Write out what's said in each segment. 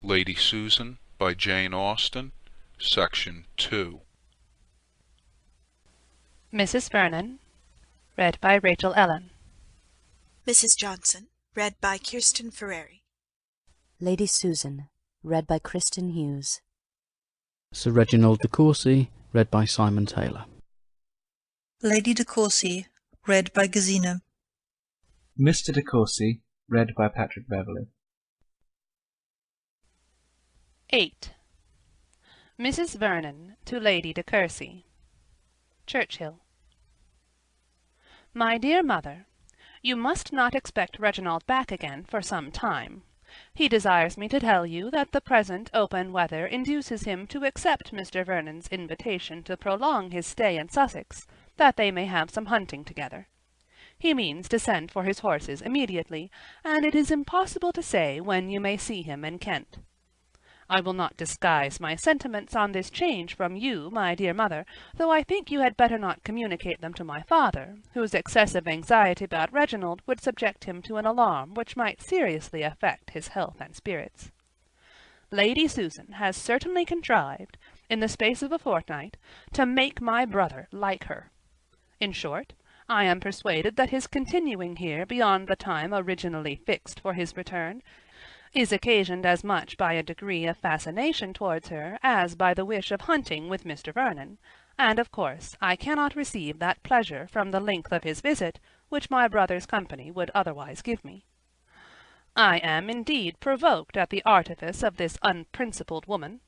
Lady Susan by Jane Austen, Section 2. Mrs. Vernon, read by Rachel Ellen. Mrs. Johnson, read by Kirsten Ferreri. Lady Susan, read by Kristen Hughes. Sir Reginald de Courcy, read by Simon Taylor. Lady de Courcy, read by Gesine. Mr. de Courcy, read by Patrick Beverley. 8. Mrs. Vernon to Lady de Courcy. Churchill. My dear mother, you must not expect Reginald back again for some time. He desires me to tell you that the present open weather induces him to accept Mr. Vernon's invitation to prolong his stay in Sussex, that they may have some hunting together. He means to send for his horses immediately, and it is impossible to say when you may see him in Kent. I will not disguise my sentiments on this change from you, my dear mother, though I think you had better not communicate them to my father, whose excessive anxiety about Reginald would subject him to an alarm which might seriously affect his health and spirits. Lady Susan has certainly contrived, in the space of a fortnight, to make my brother like her. In short, I am persuaded that his continuing here beyond the time originally fixed for his return is occasioned as much by a degree of fascination towards her as by the wish of hunting with Mr. Vernon, and of course I cannot receive that pleasure from the length of his visit which my brother's company would otherwise give me. I am indeed provoked at the artifice of this unprincipled woman.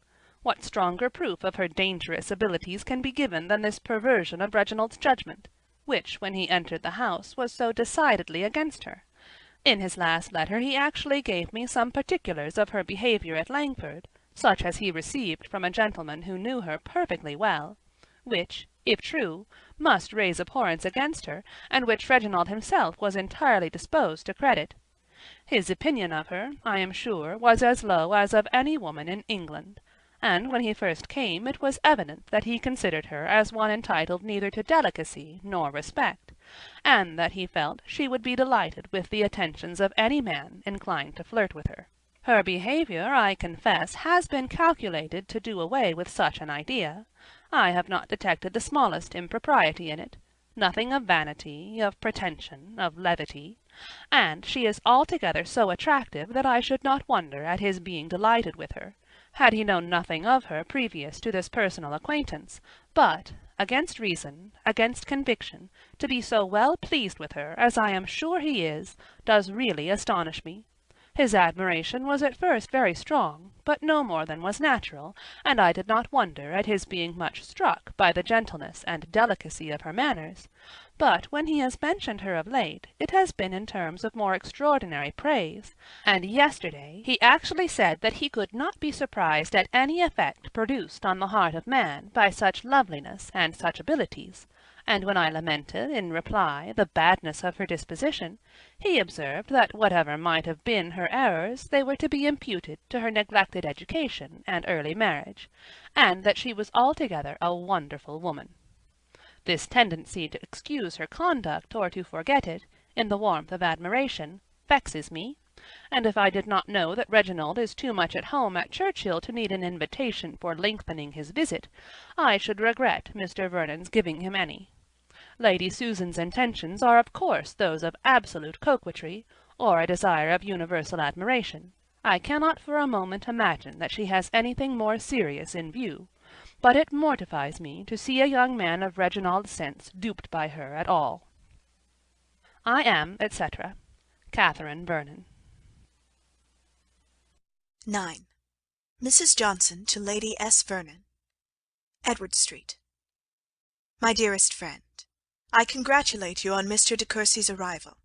What stronger proof of her dangerous abilities can be given than this perversion of Reginald's judgment, which, when he entered the house, was so decidedly against her? In his last letter he actually gave me some particulars of her behaviour at Langford, such as he received from a gentleman who knew her perfectly well, which, if true, must raise abhorrence against her, and which Reginald himself was entirely disposed to credit. His opinion of her, I am sure, was as low as of any woman in England, and when he first came it was evident that he considered her as one entitled neither to delicacy nor respect, and that he felt she would be delighted with the attentions of any man inclined to flirt with her. Her behaviour, I confess, has been calculated to do away with such an idea. I have not detected the smallest impropriety in it, nothing of vanity, of pretension, of levity, and she is altogether so attractive that I should not wonder at his being delighted with her, had he known nothing of her previous to this personal acquaintance, but, against reason, against conviction, to be so well pleased with her, as I am sure he is, does really astonish me. His admiration was at first very strong, but no more than was natural, and I did not wonder at his being much struck by the gentleness and delicacy of her manners. But when he has mentioned her of late, it has been in terms of more extraordinary praise, and yesterday he actually said that he could not be surprised at any effect produced on the heart of man by such loveliness and such abilities, and when I lamented, in reply, the badness of her disposition, he observed that whatever might have been her errors, they were to be imputed to her neglected education and early marriage, and that she was altogether a wonderful woman. This tendency to excuse her conduct or to forget it, in the warmth of admiration, vexes me, and if I did not know that Reginald is too much at home at Churchill to need an invitation for lengthening his visit, I should regret Mr. Vernon's giving him any. Lady Susan's intentions are of course those of absolute coquetry, or a desire of universal admiration. I cannot for a moment imagine that she has anything more serious in view, but it mortifies me to see a young man of Reginald's sense duped by her at all. I am, etc., Catherine Vernon. 9. Mrs. Johnson to Lady S. Vernon. Edward Street. My dearest friend, I congratulate you on Mr. de Courcy's arrival,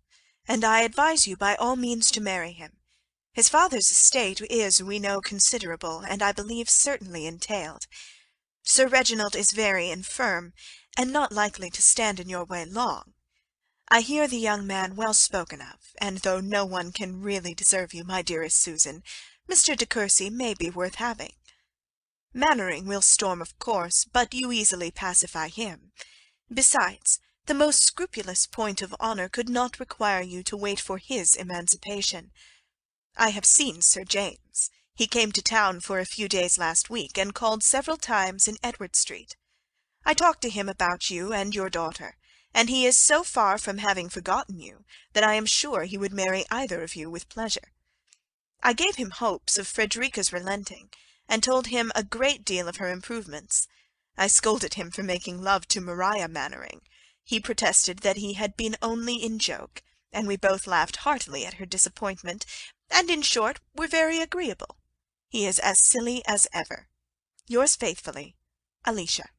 and I advise you by all means to marry him. His father's estate is, we know, considerable, and I believe certainly entailed. Sir Reginald is very infirm, and not likely to stand in your way long. I hear the young man well spoken of, and though no one can really deserve you, my dearest Susan, Mr. de Courcy may be worth having. Mannering will storm, of course, but you easily pacify him. Besides, the most scrupulous point of honour could not require you to wait for his emancipation. I have seen Sir James. He came to town for a few days last week, and called several times in Edward Street. I talked to him about you and your daughter, and he is so far from having forgotten you that I am sure he would marry either of you with pleasure. I gave him hopes of Frederica's relenting, and told him a great deal of her improvements. I scolded him for making love to Maria Mannering. He protested that he had been only in joke, and we both laughed heartily at her disappointment, and in short were very agreeable. He is as silly as ever. Yours faithfully, Alicia.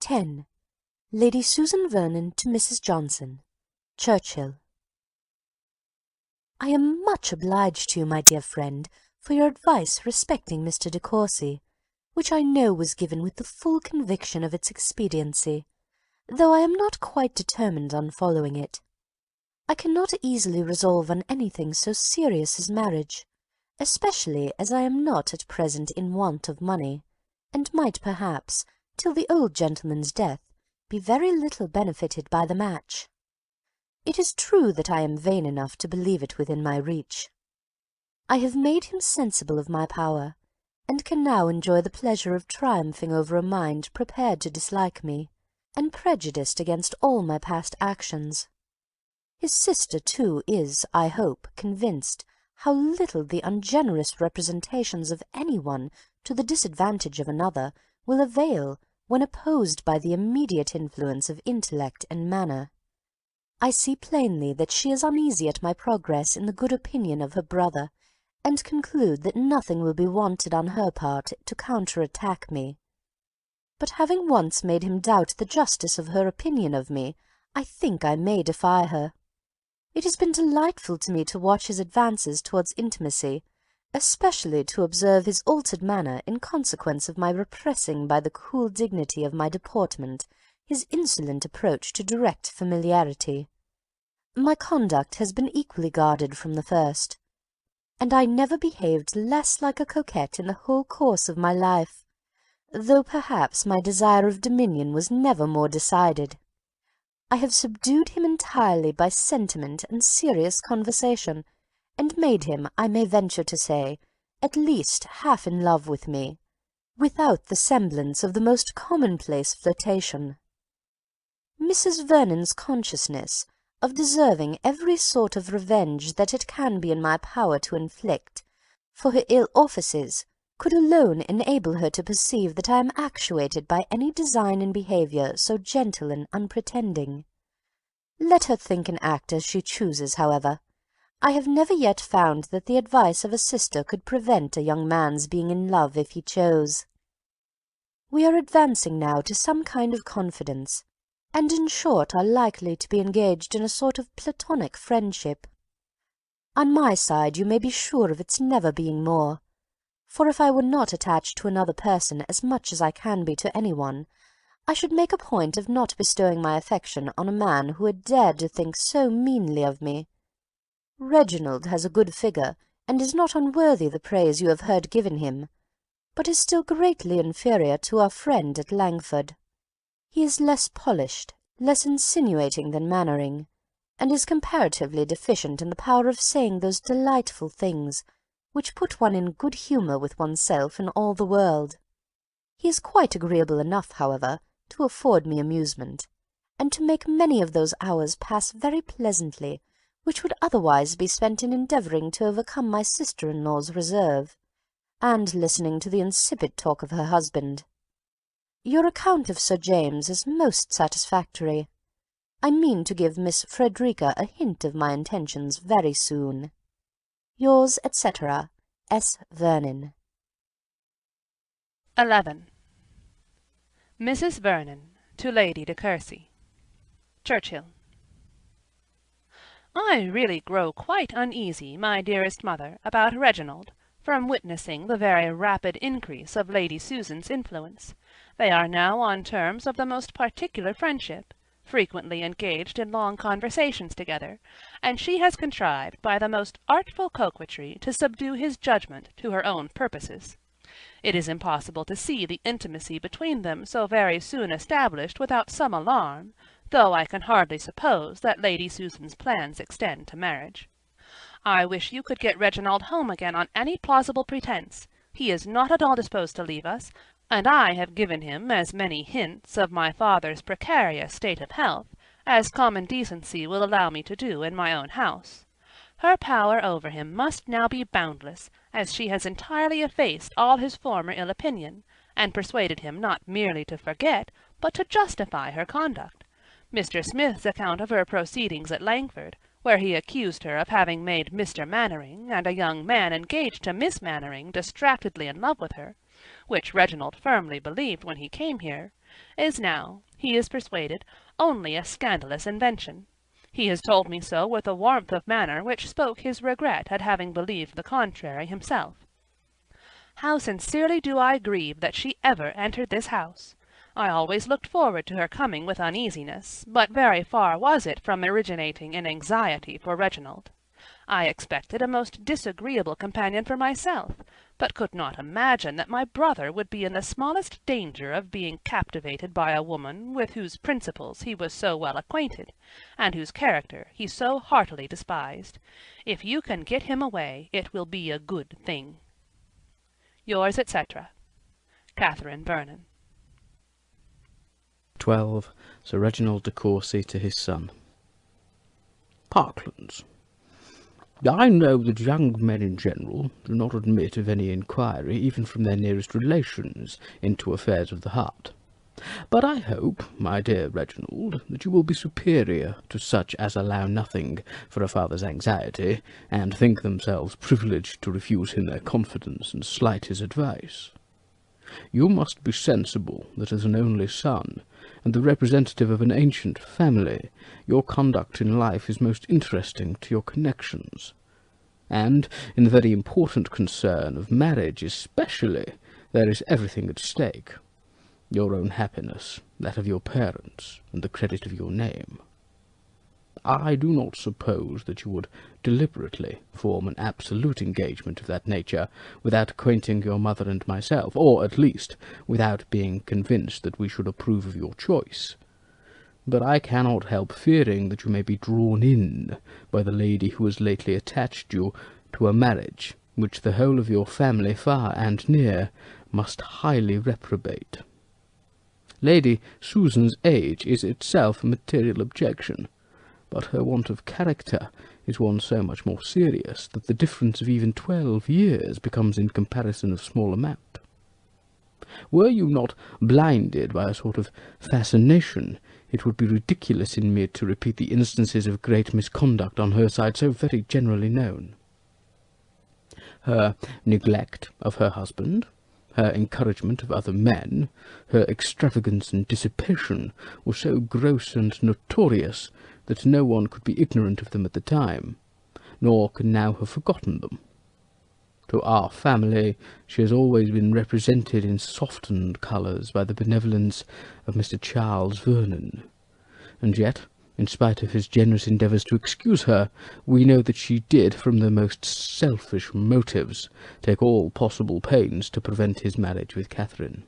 10. Lady Susan Vernon to Mrs. Johnson. Churchill. I am much obliged to you, my dear friend, for your advice respecting Mr. de Courcy, which I know was given with the full conviction of its expediency, though I am not quite determined on following it. I cannot easily resolve on anything so serious as marriage, especially as I am not at present in want of money, and might perhaps, till the old gentleman's death, be very little benefited by the match. It is true that I am vain enough to believe it within my reach. I have made him sensible of my power, and can now enjoy the pleasure of triumphing over a mind prepared to dislike me, and prejudiced against all my past actions. His sister, too, is, I hope, convinced how little the ungenerous representations of any one to the disadvantage of another will avail when opposed by the immediate influence of intellect and manner. I see plainly that she is uneasy at my progress in the good opinion of her brother, and conclude that nothing will be wanted on her part to counter-attack me. But having once made him doubt the justice of her opinion of me, I think I may defy her. It has been delightful to me to watch his advances towards intimacy, especially to observe his altered manner in consequence of my repressing by the cool dignity of my deportment his insolent approach to direct familiarity. My conduct has been equally guarded from the first, and I never behaved less like a coquette in the whole course of my life, though perhaps my desire of dominion was never more decided. I have subdued him entirely by sentiment and serious conversation, and made him, I may venture to say, at least half in love with me, without the semblance of the most commonplace flirtation. Mrs. Vernon's consciousness of deserving every sort of revenge that it can be in my power to inflict, for her ill offices, could alone enable her to perceive that I am actuated by any design in behaviour so gentle and unpretending. Let her think and act as she chooses, however. I have never yet found that the advice of a sister could prevent a young man's being in love if he chose. We are advancing now to some kind of confidence, and in short are likely to be engaged in a sort of platonic friendship. On my side you may be sure of its never being more, for if I were not attached to another person as much as I can be to any one, I should make a point of not bestowing my affection on a man who had dared to think so meanly of me. Reginald has a good figure, and is not unworthy the praise you have heard given him, but is still greatly inferior to our friend at Langford. He is less polished, less insinuating than Mannering, and is comparatively deficient in the power of saying those delightful things which put one in good humour with oneself and all the world. He is quite agreeable enough, however, to afford me amusement, and to make many of those hours pass very pleasantly which would otherwise be spent in endeavouring to overcome my sister-in-law's reserve, and listening to the insipid talk of her husband. Your account of Sir James is most satisfactory. I mean to give Miss Frederica a hint of my intentions very soon. Yours, etc., S. Vernon. 11. Mrs. Vernon to Lady de Courcy. Churchill. I really grow quite uneasy, my dearest mother, about Reginald, from witnessing the very rapid increase of Lady Susan's influence. They are now on terms of the most particular friendship, frequently engaged in long conversations together, and she has contrived by the most artful coquetry to subdue his judgment to her own purposes. It is impossible to see the intimacy between them so very soon established without some alarm, though I can hardly suppose that Lady Susan's plans extend to marriage. I wish you could get Reginald home again on any plausible pretence. He is not at all disposed to leave us, and I have given him as many hints of my father's precarious state of health as common decency will allow me to do in my own house. Her power over him must now be boundless, as she has entirely effaced all his former ill opinion, and persuaded him not merely to forget, but to justify her conduct. Mr. Smith's account of her proceedings at Langford, where he accused her of having made Mr. Mannering and a young man engaged to Miss Mannering distractedly in love with her, which Reginald firmly believed when he came here, is now, he is persuaded, only a scandalous invention. He has told me so with a warmth of manner which spoke his regret at having believed the contrary himself. How sincerely do I grieve that she ever entered this house! I always looked forward to her coming with uneasiness, but very far was it from originating in anxiety for Reginald. I expected a most disagreeable companion for myself, but could not imagine that my brother would be in the smallest danger of being captivated by a woman with whose principles he was so well acquainted, and whose character he so heartily despised. If you can get him away, it will be a good thing. Yours, etc., Catherine Vernon. 12. Sir Reginald de Courcy to his son. Parklands. I know that young men in general do not admit of any inquiry, even from their nearest relations, into affairs of the heart. But I hope, my dear Reginald, that you will be superior to such as allow nothing for a father's anxiety, and think themselves privileged to refuse him their confidence and slight his advice. You must be sensible that as an only son, and the representative of an ancient family, your conduct in life is most interesting to your connections. And, in the very important concern of marriage especially, there is everything at stake. Your own happiness, that of your parents, and the credit of your name. I do not suppose that you would deliberately form an absolute engagement of that nature without acquainting your mother and myself, or, at least, without being convinced that we should approve of your choice. But I cannot help fearing that you may be drawn in by the lady who has lately attached you to a marriage which the whole of your family, far and near, must highly reprobate. Lady Susan's age is itself a material objection, but her want of character is one so much more serious that the difference of even 12 years becomes in comparison of small amount. Were you not blinded by a sort of fascination, it would be ridiculous in me to repeat the instances of great misconduct on her side so very generally known. Her neglect of her husband, her encouragement of other men, her extravagance and dissipation were so gross and notorious that no one could be ignorant of them at the time, nor can now have forgotten them. To our family she has always been represented in softened colours by the benevolence of Mr. Charles Vernon, and yet, in spite of his generous endeavours to excuse her, we know that she did, from the most selfish motives, take all possible pains to prevent his marriage with Catherine.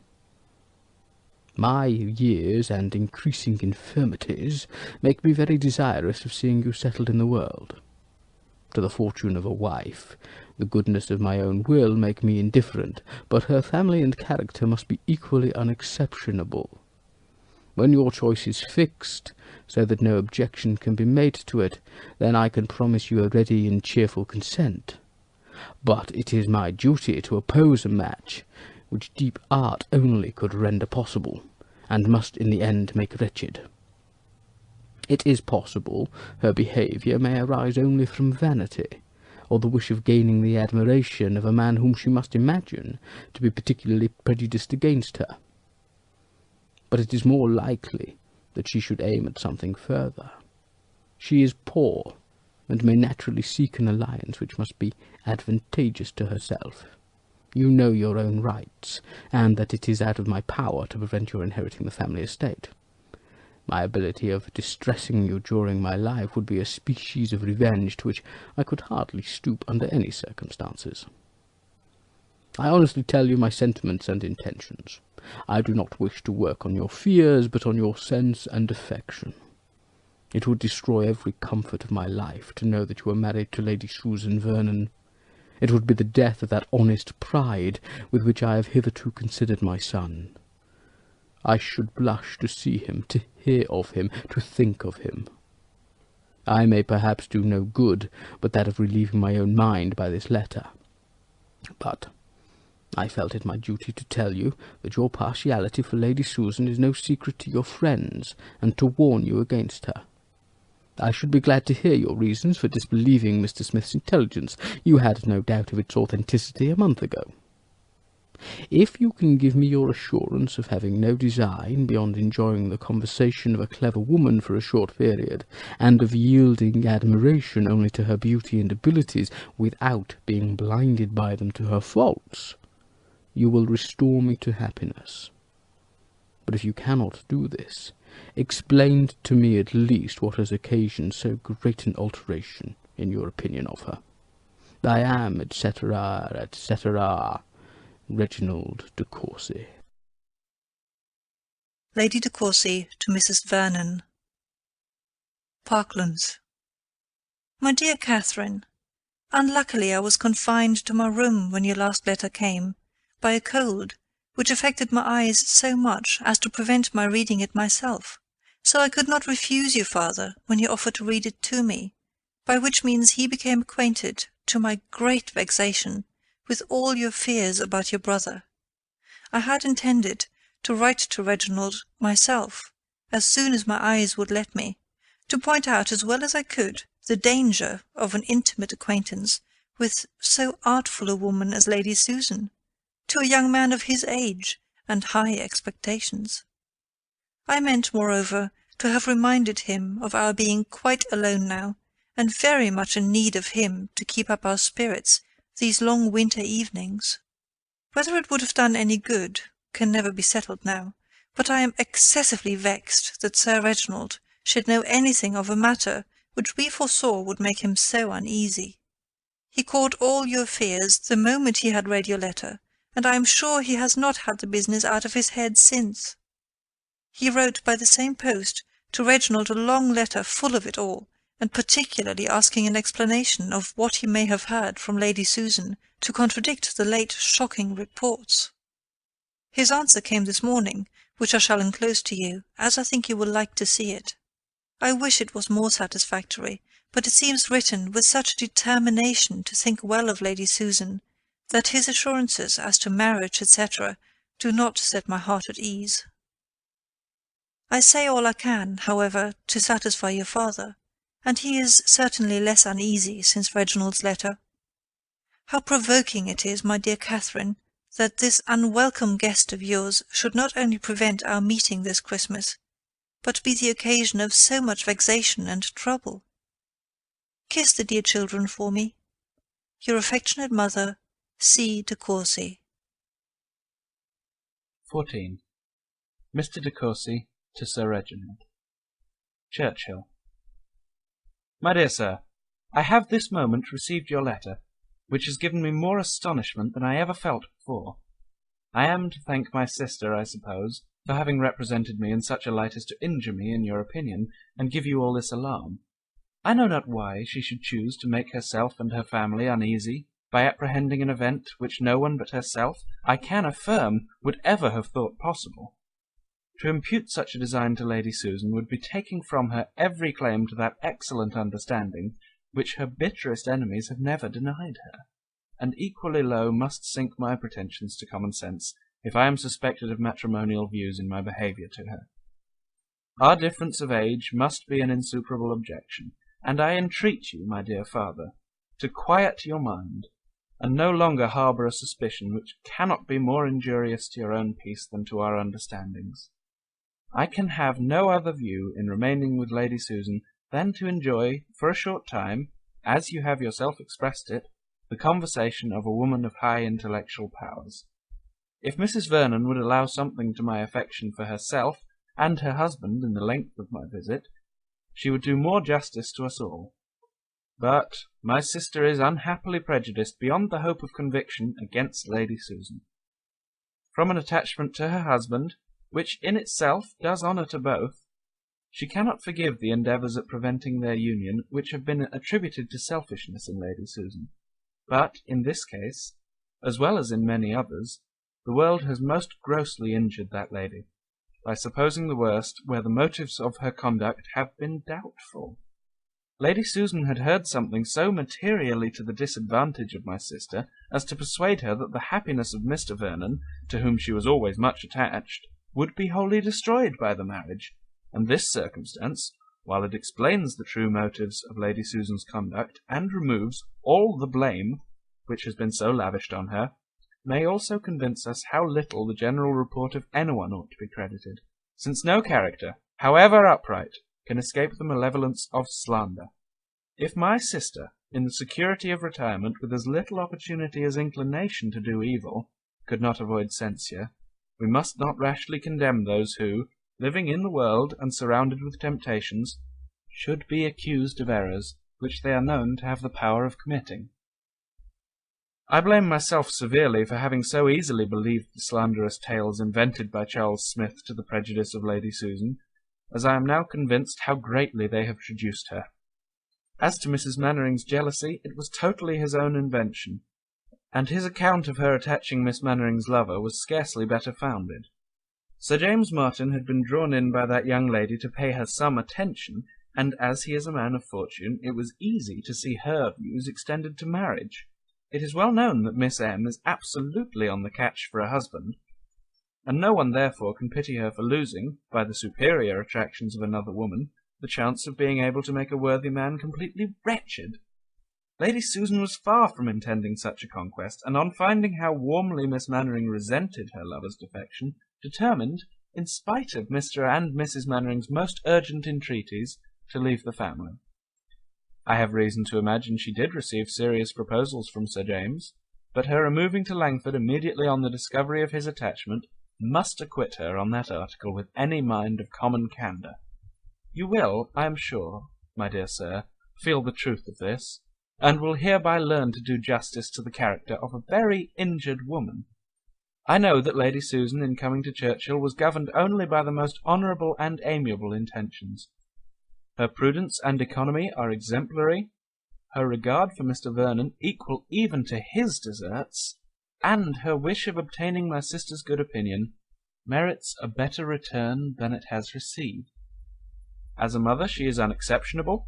My years and increasing infirmities make me very desirous of seeing you settled in the world. To the fortune of a wife, the goodness of my own will make me indifferent, but her family and character must be equally unexceptionable. When your choice is fixed, so that no objection can be made to it, then I can promise you a ready and cheerful consent. But it is my duty to oppose a match which deep art only could render possible, and must in the end make wretched. It is possible her behaviour may arise only from vanity, or the wish of gaining the admiration of a man whom she must imagine to be particularly prejudiced against her. But it is more likely that she should aim at something further. She is poor, and may naturally seek an alliance which must be advantageous to herself. You know your own rights, and that it is out of my power to prevent your inheriting the family estate. My ability of distressing you during my life would be a species of revenge to which I could hardly stoop under any circumstances. I honestly tell you my sentiments and intentions. I do not wish to work on your fears, but on your sense and affection. It would destroy every comfort of my life to know that you were married to Lady Susan Vernon. It would be the death of that honest pride with which I have hitherto considered my son. I should blush to see him, to hear of him, to think of him. I may perhaps do no good but that of relieving my own mind by this letter. But I felt it my duty to tell you that your partiality for Lady Susan is no secret to your friends, and to warn you against her. I should be glad to hear your reasons for disbelieving Mr. Smith's intelligence. You had no doubt of its authenticity a month ago. If you can give me your assurance of having no design beyond enjoying the conversation of a clever woman for a short period, and of yielding admiration only to her beauty and abilities without being blinded by them to her faults, you will restore me to happiness. But if you cannot do this, explain to me at least what has occasioned so great an alteration in your opinion of her. I am, etc., etc., Reginald de Courcy. Lady de Courcy to Mrs. Vernon. Parklands. My dear Catherine, unluckily I was confined to my room when your last letter came, by a cold, which affected my eyes so much as to prevent my reading it myself, so I could not refuse your father when he offered to read it to me, by which means he became acquainted, to my great vexation, with all your fears about your brother. I had intended to write to Reginald myself, as soon as my eyes would let me, to point out as well as I could the danger of an intimate acquaintance with so artful a woman as Lady Susan, to a young man of his age and high expectations. I meant, moreover, to have reminded him of our being quite alone now, and very much in need of him to keep up our spirits these long winter evenings. Whether it would have done any good can never be settled now, but I am excessively vexed that Sir Reginald should know anything of a matter which we foresaw would make him so uneasy. He caught all your fears the moment he had read your letter, and I am sure he has not had the business out of his head since. He wrote by the same post to Reginald a long letter full of it all, and particularly asking an explanation of what he may have heard from Lady Susan to contradict the late shocking reports. His answer came this morning, which I shall enclose to you, as I think you will like to see it. I wish it was more satisfactory, but it seems written with such a determination to think well of Lady Susan, that his assurances as to marriage, etc., do not set my heart at ease. I say all I can, however, to satisfy your father, and he is certainly less uneasy since Reginald's letter. How provoking it is, my dear Catherine, that this unwelcome guest of yours should not only prevent our meeting this Christmas, but be the occasion of so much vexation and trouble. Kiss the dear children for me. Your affectionate mother, C. de Courcy. 14. Mr. de Courcy to Sir Reginald. Churchill. My dear Sir, I have this moment received your letter, which has given me more astonishment than I ever felt before. I am to thank my sister, I suppose, for having represented me in such a light as to injure me in your opinion, and give you all this alarm. I know not why she should choose to make herself and her family uneasy by apprehending an event which no one but herself, I can affirm, would ever have thought possible. To impute such a design to Lady Susan would be taking from her every claim to that excellent understanding which her bitterest enemies have never denied her, and equally low must sink my pretensions to common sense if I am suspected of matrimonial views in my behaviour to her. Our difference of age must be an insuperable objection, and I entreat you, my dear father, to quiet your mind, and no longer harbour a suspicion which cannot be more injurious to your own peace than to our understandings. I can have no other view in remaining with Lady Susan than to enjoy, for a short time, as you have yourself expressed it, the conversation of a woman of high intellectual powers. If Mrs. Vernon would allow something to my affection for herself and her husband in the length of my visit, she would do more justice to us all. But my sister is unhappily prejudiced beyond the hope of conviction against Lady Susan. From an attachment to her husband, which in itself does honour to both, She cannot forgive the endeavours at preventing their union which have been attributed to selfishness in Lady Susan. But in this case, as well as in many others, the world has most grossly injured that lady, by supposing the worst where the motives of her conduct have been doubtful. Lady Susan had heard something so materially to the disadvantage of my sister as to persuade her that the happiness of Mr. Vernon, to whom she was always much attached, would be wholly destroyed by the marriage, and this circumstance, while it explains the true motives of Lady Susan's conduct, and removes all the blame which has been so lavished on her, may also convince us how little the general report of anyone ought to be credited, since no character, however upright, can escape the malevolence of slander. If my sister, in the security of retirement, with as little opportunity as inclination to do evil, could not avoid censure, we must not rashly condemn those who, living in the world and surrounded with temptations, should be accused of errors which they are known to have the power of committing. I blame myself severely for having so easily believed the slanderous tales invented by Charles Smith to the prejudice of Lady Susan, as I am now convinced how greatly they have traduced her. As to Mrs. Mannering's jealousy, it was totally his own invention, and his account of her attaching Miss Mannering's lover was scarcely better founded. Sir James Martin had been drawn in by that young lady to pay her some attention, and as he is a man of fortune, it was easy to see her views extended to marriage. It is well known that Miss M. is absolutely on the catch for a husband, and no one therefore can pity her for losing, by the superior attractions of another woman, the chance of being able to make a worthy man completely wretched. Lady Susan was far from intending such a conquest, and on finding how warmly Miss Mannering resented her lover's defection, determined, in spite of Mr. and Mrs. Mannering's most urgent entreaties, to leave the family. I have reason to imagine she did receive serious proposals from Sir James, but her removing to Langford immediately on the discovery of his attachment must acquit her on that article with any mind of common candour. You will, I am sure, my dear sir, feel the truth of this, and will hereby learn to do justice to the character of a very injured woman. I know that Lady Susan, in coming to Churchill, was governed only by the most honourable and amiable intentions. Her prudence and economy are exemplary, her regard for Mr. Vernon equal even to his deserts, and her wish of obtaining my sister's good opinion merits a better return than it has received. As a mother she is unexceptionable.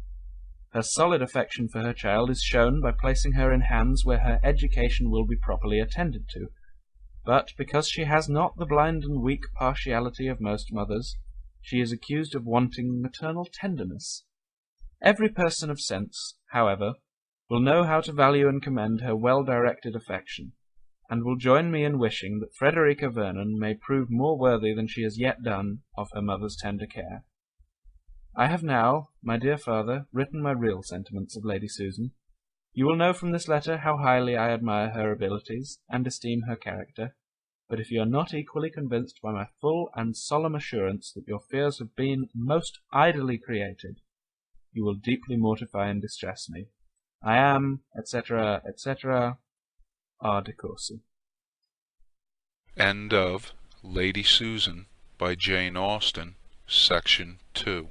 Her solid affection for her child is shown by placing her in hands where her education will be properly attended to, but because she has not the blind and weak partiality of most mothers, she is accused of wanting maternal tenderness. Every person of sense, however, will know how to value and commend her well-directed affection, and will join me in wishing that Frederica Vernon may prove more worthy than she has yet done of her mother's tender care. I have now, my dear father, written my real sentiments of Lady Susan. You will know from this letter how highly I admire her abilities, and esteem her character, but if you are not equally convinced by my full and solemn assurance that your fears have been most idly created, you will deeply mortify and distress me. I am, etc., etc., R. de Courcy. End of Lady Susan by Jane Austen, Section 2.